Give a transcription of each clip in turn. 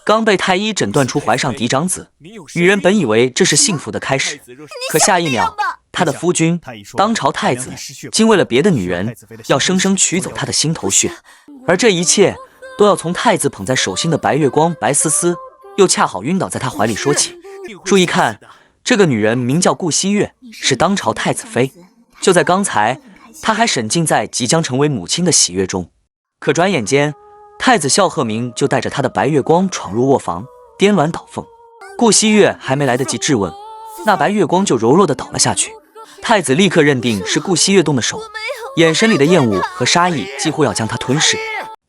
剛被太醫診斷出懷上嫡長子，女人本以為這是幸福的開始，可下一秒，她的夫君當朝太子竟為了別的女人，要生生取走她的心頭血，而這一切都要從太子捧在手心的白月光白思思又恰好暈倒在他懷裡說起。注意看，這個女人名叫顧惜月，是當朝太子妃。就在剛才，她還沉浸在即將成為母親的喜悅中，可轉眼間，太子孝赫明就帶着他的白月光闖入臥房，顛鸾倒鳳。顧惜月還沒來得及質問，那白月光就柔弱地倒了下去。太子立刻認定是顧惜月動的手，眼神裡的厭惡和殺意幾乎要將他吞噬。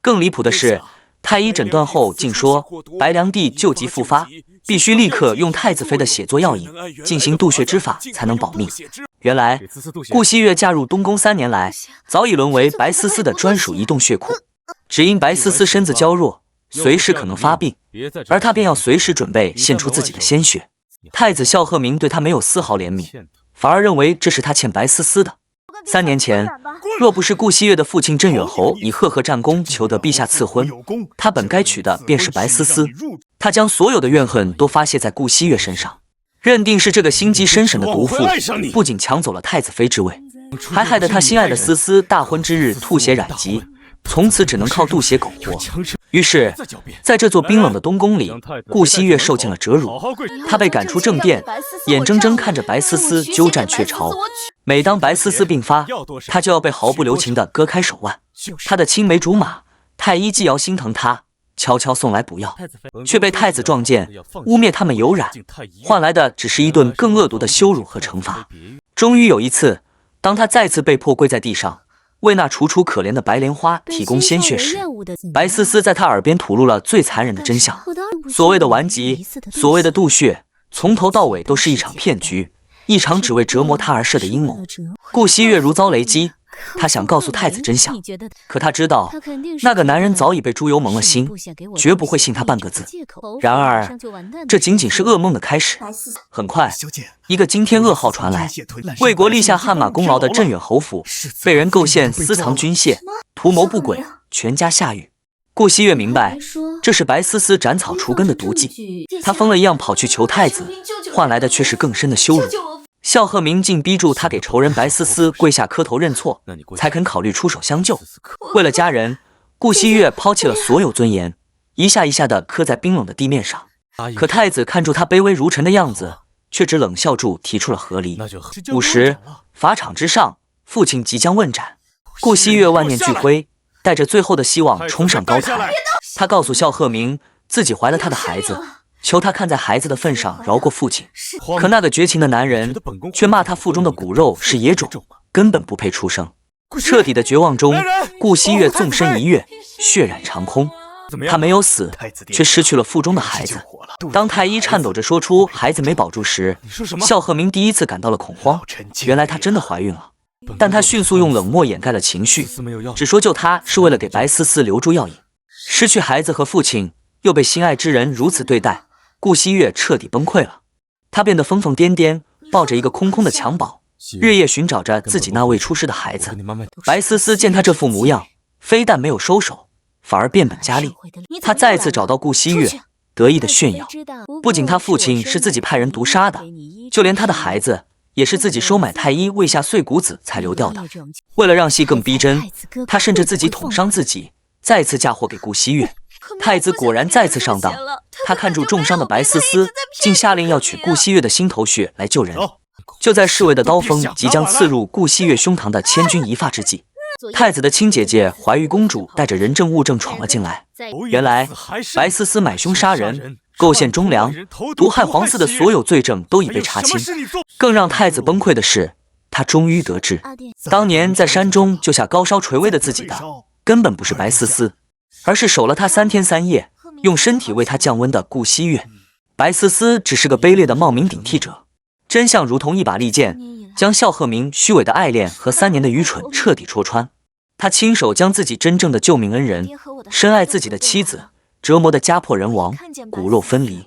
更離譜的是，太醫診斷後竟說白涼帝舊疾復發，必須立刻用太子妃的血做藥引，進行渡血之法才能保命。原來顧惜月嫁入東宮3年來，早已淪為白思思的專屬移動血庫。只因白思思身子嬌弱，隨時可能發病，而她便要隨時準備獻出自己的鮮血。太子孝赫明對她沒有絲毫憐憫，反而認為這是他欠白思思的。3年前，若不是顧惜月的父親鎮遠侯以赫赫戰功求得陛下賜婚，他本該娶的便是白思思。他將所有的怨恨都發洩在顧惜月身上，認定是這個心機深沉的毒婦，不僅搶走了太子妃之位，還害得他心愛的思思大婚之日吐血染疾，從此只能靠渡血苟活。於是，在這座冰冷的東宮裡，顧惜月受盡了折辱。她被趕出正殿，眼睜睜看着白思思鳩佔鵲巢。每當白思思病發，她就要被毫不留情地割開手腕。她的青梅竹馬太醫季堯心疼她，悄悄送來補藥，卻被太子撞見，污蔑他們有染，換來的只是一頓更惡毒的羞辱和懲罰。終於有一次，當她再次被迫跪在地上，為那楚楚可憐的白蓮花提供鮮血時，白思思在他耳邊吐露了最殘忍的真相。所謂的頑疾，所謂的渡血，從頭到尾都是一場騙局，一場只為折磨他而設的陰謀。顧惜月如遭雷擊，他想告訴太子真相，可他知道那個男人早已被豬油蒙了心，絕不會信他半個字。然而這僅僅是噩夢的開始。很快，一個驚天噩耗傳來，為國立下汗馬功勞的鎮遠侯府被人構陷私藏軍械，圖謀不軌，全家下獄。顧惜月明白，這是白思思斬草除根的毒計，他瘋了一樣跑去求太子，換來的卻是更深的羞辱。孝赫明竟逼住他給仇人白思思跪下磕頭認錯，才肯考慮出手相救。為了家人，顧惜月拋棄了所有尊嚴，一下一下地磕在冰冷的地面上。可太子看住他卑微如塵的樣子，卻只冷笑住提出了和離。午時，法場之上，父親即將問斬，顧惜月萬念俱灰，帶着最後的希望衝上高台。他告訴孝赫明，自己懷了他的孩子，求他看在孩子的份上饒過父親。可那個絕情的男人卻罵他腹中的骨肉是野種，根本不配出生。徹底的絕望中，顧惜月縱身一躍，血染長空。他沒有死，卻失去了腹中的孩子。當太醫顫抖着說出孩子沒保住時，孝赫明第一次感到了恐慌。原來她真的懷孕了，但他迅速用冷漠掩蓋了情緒，只說救她是為了給白思思留住药引。失去孩子和父親，又被心愛之人如此对待，顧惜月徹底崩潰了。她變得瘋瘋癲癲，抱着一個空空的襁褓，日夜尋找着自己那未出世的孩子。白思思見她這副模樣，非但沒有收手，反而變本加厲。他再次找到顧惜月，得意地炫耀，不僅他父親是自己派人毒殺的，就連他的孩子也是自己收買太醫餵下碎骨子才流掉的。為了讓戲更逼真，他甚至自己捅傷自己，再次嫁禍給顧惜月。太子果然再次上當，他看住重傷的白思思，竟下令要取顧惜月的心頭血來救人。就在侍衛的刀鋒即將刺入顧惜月胸膛的千鈞一髮之際，太子的親姐姐懷玉公主帶着人證物證闖了進來。原來白思思買兇殺人、構陷忠良、毒害皇嗣的所有罪證都已被查清。更讓太子崩潰的是，他終於得知，當年在山中救下高燒垂危的自己的，根本不是白思思，而是守了他3天3夜，用身體為他降溫的顧惜月。白思思只是個卑劣的冒名頂替者。真相如同一把利劍，將孝赫明虛偽的愛戀和3年的愚蠢徹底戳穿。他親手將自己真正的救命恩人、深愛自己的妻子折磨得家破人亡、骨肉分離，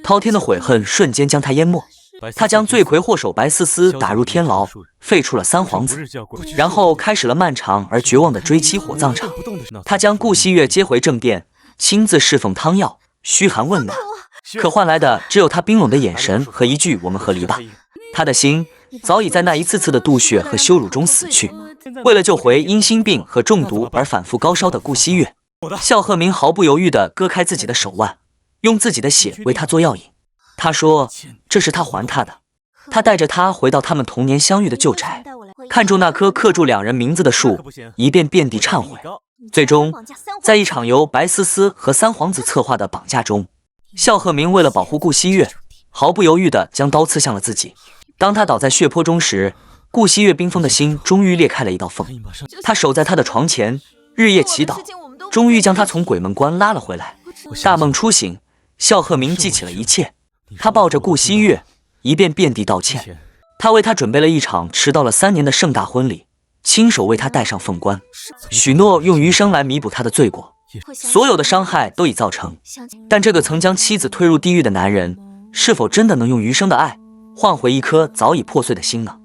滔天的悔恨瞬間將他淹沒。他將罪魁禍首白思思打入天牢，廢黜了3皇子，然後開始了漫長而絕望的追妻火葬場。他將顧惜月接回正殿，親自侍奉湯藥，噓寒問暖，可換來的只有他冰冷的眼神和一句“我們和離吧”。他的心早已在那一次次的吐血和羞辱中死去。為了救回因心病和中毒而反覆高燒的顧西月，肖鶴鳴毫不猶豫地割開自己的手腕，用自己的血為他做藥引。他說這是他還他的。他帶着他回到他們童年相遇的舊宅，看住那棵刻住兩人名字的樹，一遍遍地懺悔。最終，在一場由白思思和三皇子策劃的綁架中，肖鶴鳴為了保護顧西月，毫不猶豫地將刀刺向了自己。當他倒在血泊中時，顧西月冰封的心終於裂開了一道縫。他守在他的床前，日夜祈禱，終於將他從鬼門關拉了回來。大夢初醒，肖鶴鳴記起了一切。他抱着顧西月，一遍遍地道歉。他為他準備了一場遲到了3年的盛大婚禮，親手為他戴上鳳冠，許諾用餘生來彌補他的罪過。所有的傷害都已造成，但這個曾將妻子推入地獄的男人，是否真的能用餘生的愛換回一顆早已破碎的心呢？